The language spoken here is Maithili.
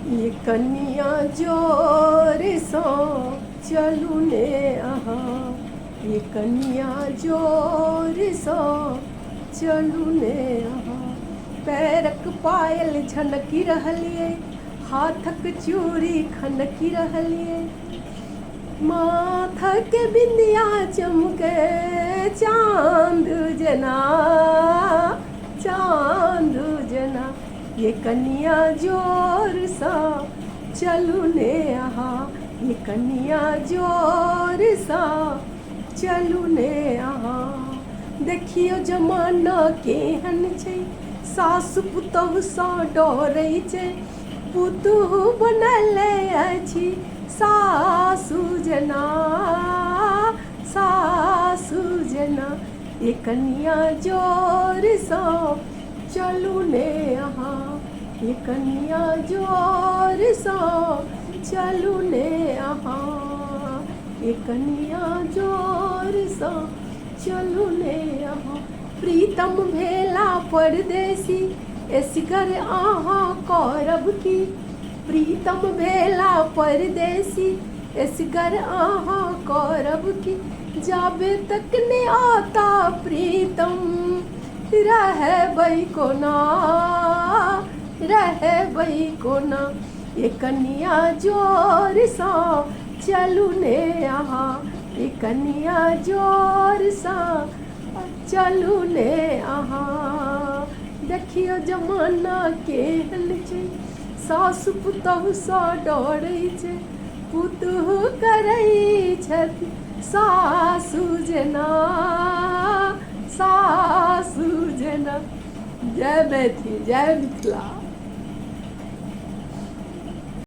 ये कनिया जोर सँ चलू ने अहाँ, ये कनिया जोर सँ चलू ने अहाँ। पैरक पायल झनकी रहलिए, हाथक चूड़ी खनकी रहलिए, माथक बिंदिया चमके चांद जना, चांद जना। ये कनिया जोर सा चलू ने अहाँ, ये कनिया जोर सा चलू ने अहाँ। देखियो जमाना केहन छै, सासु पुतहु सँ डरै छै, पुतहु बनल अछि सासु जना, सासु जना। ये कनिया जोर सँ चलू ने अहाँ, ये कनिया जोर सँ चलू ने अहाँ, ये कनिया जोर सँ चलू ने अहाँ। प्रीतम भेला परदेसी, एसगर अहाँ करब की, प्रीतम भेला परदेसी, एसगर अहाँ करब की। जाबे तक ने आता प्रीतम रहबै कोना, रहबै कोना। ये कनिया जोर सँ चलू ने अहाँ, ये कनिया जोर सँ चलू ने अहाँ। देखियो जमाना केहन छै, सासु पुतहु सँ डरै छै, पुतहु करै छथि सासु जना, सासु जना। जय मैथिली, जय मिथिला।